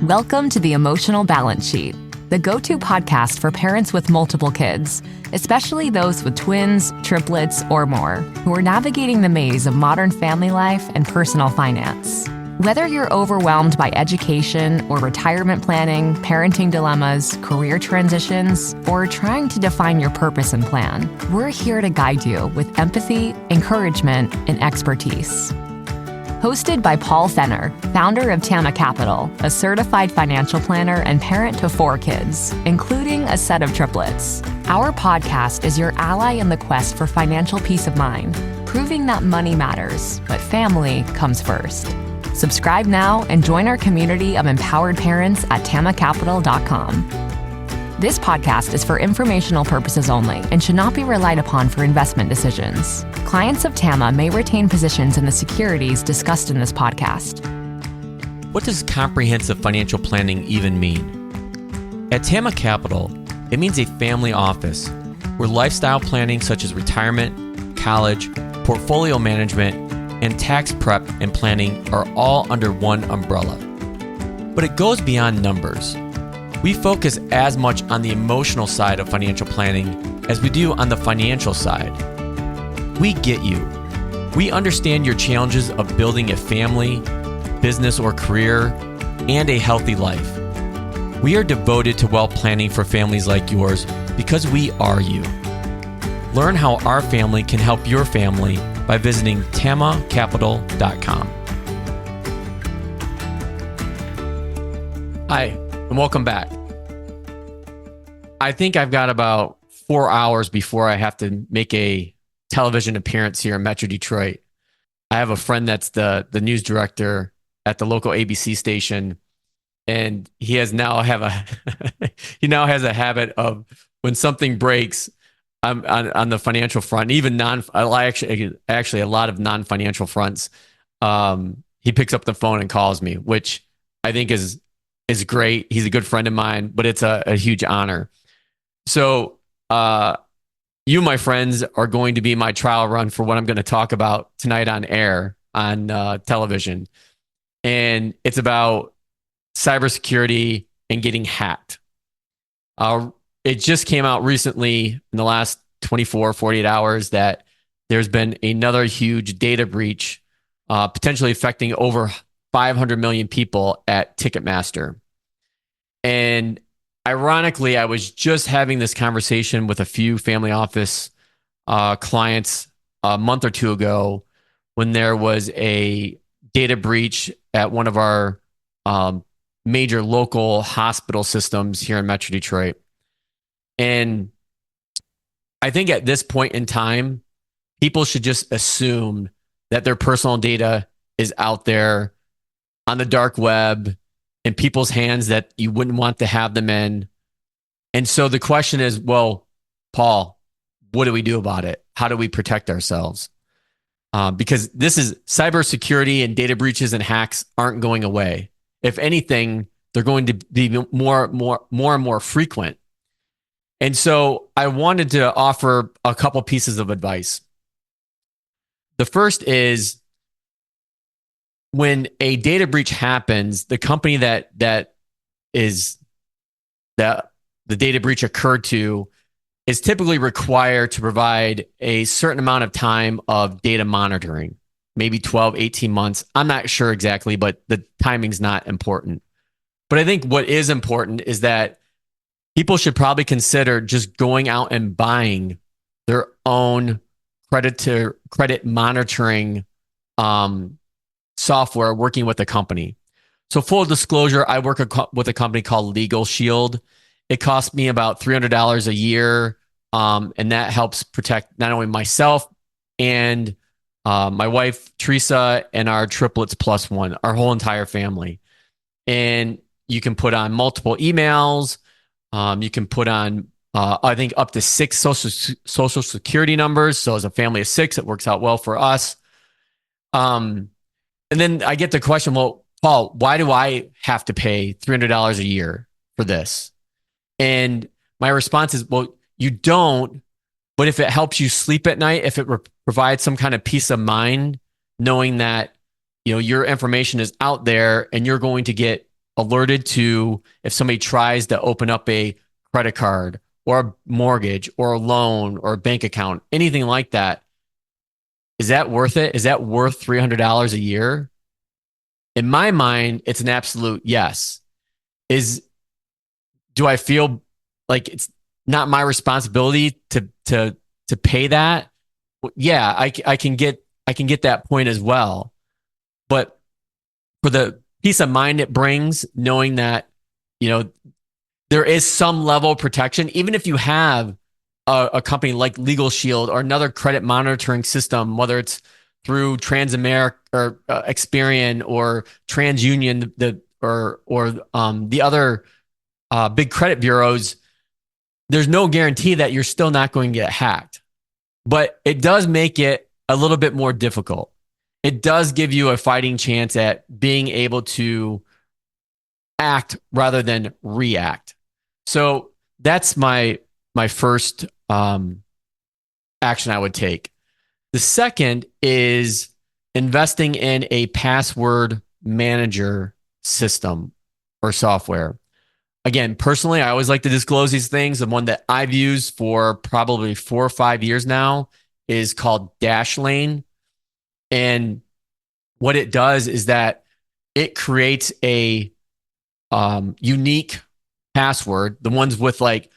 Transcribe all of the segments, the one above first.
Welcome to the Emotional Balance Sheet, the go-to podcast for parents with multiple kids, especially those with twins, triplets, or more, who are navigating the maze of modern family life and personal finance. Whether you're overwhelmed by education or retirement planning, parenting dilemmas, career transitions, or trying to define your purpose and plan, we're here to guide you with empathy, encouragement, and expertise. Hosted by Paul Fenner, founder of Tama Capital, a certified financial planner and parent to 4 kids, including a set of triplets. Our podcast is your ally in the quest for financial peace of mind, proving that money matters, but family comes first. Subscribe now and join our community of empowered parents at tamacapital.com. This podcast is for informational purposes only and should not be relied upon for investment decisions. Clients of Tama may retain positions in the securities discussed in this podcast. What does comprehensive financial planning even mean? At Tama Capital, it means a family office where lifestyle planning such as retirement, college, portfolio management, and tax prep and planning are all under one umbrella. But it goes beyond numbers. We focus as much on the emotional side of financial planning as we do on the financial side. We get you. We understand your challenges of building a family, business or career, and a healthy life. We are devoted to wealth planning for families like yours because we are you. Learn how our family can help your family by visiting tamacapital.com. Hi, and welcome back. I think I've got about 4 hours before I have to make a television appearance here in Metro Detroit. I have a friend that's the news director at the local ABC station, and he now has a habit of when something breaks on the financial front, even actually a lot of non-financial fronts. He picks up the phone and calls me, which I think is great. He's a good friend of mine, but it's a huge honor. So, you, my friends, are going to be my trial run for what I'm going to talk about tonight on air on television. And it's about cybersecurity and getting hacked. It just came out recently in the last 48 hours that there's been another huge data breach, potentially affecting over 500 million people at Ticketmaster. And ironically, I was just having this conversation with a few family office clients a month or two ago when there was a data breach at one of our major local hospital systems here in Metro Detroit. And I think at this point in time, people should just assume that their personal data is out there on the dark web in people's hands that you wouldn't want to have them in. And so the question is, well, Paul, what do we do about it? How do we protect ourselves? Because this is cybersecurity, and data breaches and hacks aren't going away. If anything, they're going to be more and more frequent. And so I wanted to offer a couple pieces of advice. The first is, when a data breach happens, the company that the data breach occurred to is typically required to provide a certain amount of time of data monitoring, maybe 12, 18 months. I'm not sure exactly, but the timing's not important. But I think what is important is that people should probably consider just going out and buying their own credit monitoring software, working with a company. So full disclosure, I work with a company called Legal Shield. It costs me about $300 a year, and that helps protect not only myself and my wife, Teresa, and our triplets plus one, our whole entire family. And you can put on multiple emails. You can put on, I think, up to 6 social security numbers. So as a family of 6, it works out well for us. And then I get the question, well, Paul, why do I have to pay $300 a year for this? And my response is, well, you don't, but if it helps you sleep at night, if it provides some kind of peace of mind, knowing that, your information is out there and you're going to get alerted to if somebody tries to open up a credit card or a mortgage or a loan or a bank account, anything like that. Is that worth it? Is that worth $300 a year? In my mind, it's an absolute yes. Do I feel like it's not my responsibility to pay that? Yeah, I can get that point as well. But for the peace of mind it brings, knowing that, you know, there is some level of protection, even if you have a company like Legal Shield or another credit monitoring system, whether it's through Transamerica or Experian or TransUnion, the other big credit bureaus. There's no guarantee that you're still not going to get hacked, but it does make it a little bit more difficult. It does give you a fighting chance at being able to act rather than react. So that's my first action I would take. The second is investing in a password manager system or software. Again, personally, I always like to disclose these things. The one that I've used for probably 4 or 5 years now is called Dashlane. And what it does is that it creates a unique password, the ones with like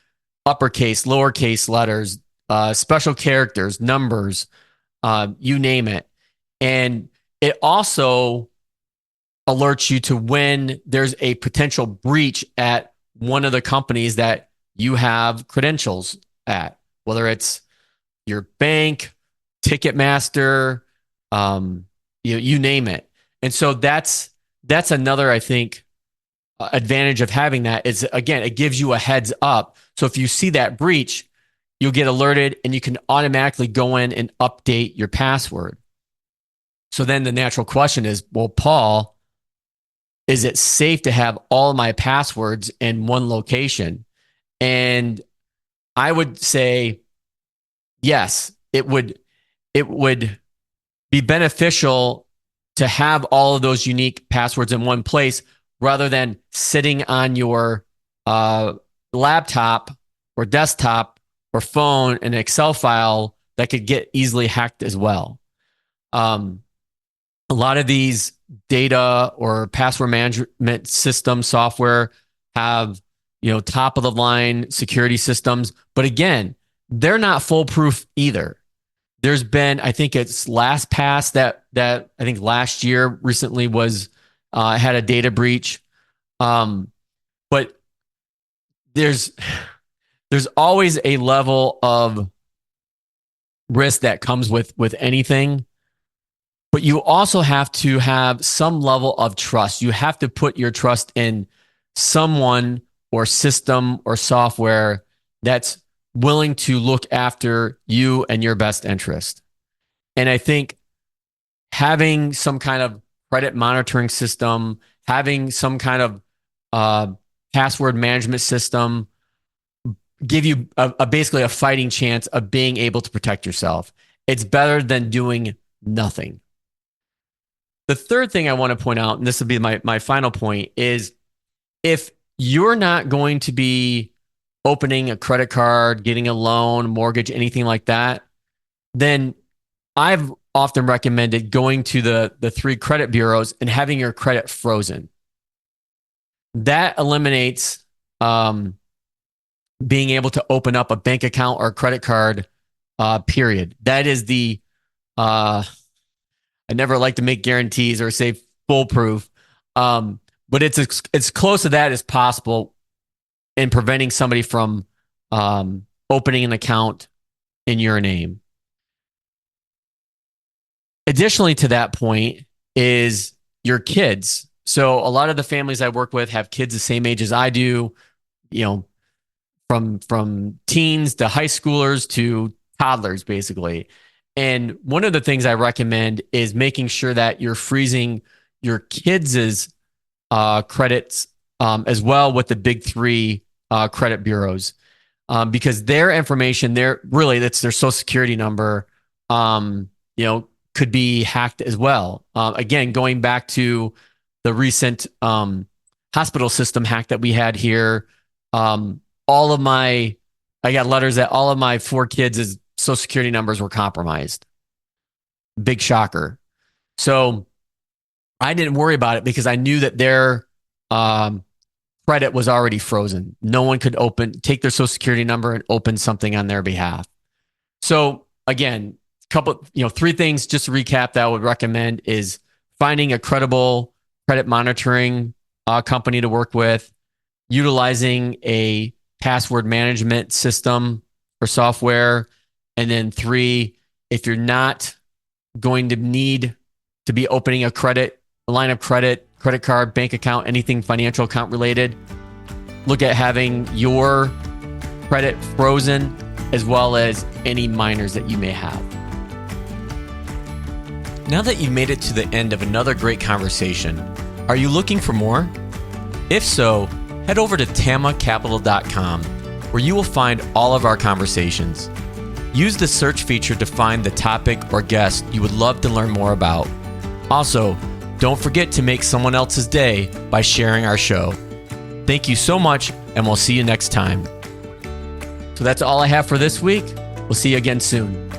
uppercase, lowercase letters, special characters, numbers, you name it. And it also alerts you to when there's a potential breach at one of the companies that you have credentials at, whether it's your bank, Ticketmaster, you name it. And so that's another, I think, advantage of having that is, again, it gives you a heads up. So if you see that breach, you'll get alerted and you can automatically go in and update your password. So then the natural question is, well, Paul, is it safe to have all my passwords in one location? And I would say, yes, it would be beneficial to have all of those unique passwords in one place rather than sitting on your laptop or desktop or phone in an Excel file that could get easily hacked as well. A lot of these data or password management system software have, top of the line security systems, but again, they're not foolproof either. There's been, I think it's LastPass that I think last year recently was had a data breach, but there's always a level of risk that comes with anything. But you also have to have some level of trust. You have to put your trust in someone or system or software that's willing to look after you and your best interest. And I think having some kind of credit monitoring system, having some kind of password management system give you basically a fighting chance of being able to protect yourself. It's better than doing nothing. The third thing I want to point out, and this will be my final point, is if you're not going to be opening a credit card, getting a loan, mortgage, anything like that, then I've often recommended going to the 3 credit bureaus and having your credit frozen. That eliminates being able to open up a bank account or a credit card, period. That is I never like to make guarantees or say foolproof, but it's as close to that as possible in preventing somebody from opening an account in your name. Additionally to that point is your kids. So a lot of the families I work with have kids the same age as I do, from teens to high schoolers to toddlers, basically. And one of the things I recommend is making sure that you're freezing your kids' credits as well with the big 3 credit bureaus, because their information, that's their social security number, could be hacked as well. Again, going back to the recent hospital system hack that we had here. I got letters that all of my 4 kids' social security numbers were compromised. Big shocker. So I didn't worry about it because I knew that their credit was already frozen. No one could take their social security number and open something on their behalf. So again, 3 things just to recap that I would recommend is finding a credible credit monitoring company to work with, utilizing a password management system or software, and then 3, if you're not going to need to be opening a line of credit card, bank account, anything financial account related, look at having your credit frozen as well as any minors that you may have. Now that you've made it to the end of another great conversation, are you looking for more? If so, head over to tamacapital.com where you will find all of our conversations. Use the search feature to find the topic or guest you would love to learn more about. Also, don't forget to make someone else's day by sharing our show. Thank you so much, and we'll see you next time. So that's all I have for this week. We'll see you again soon.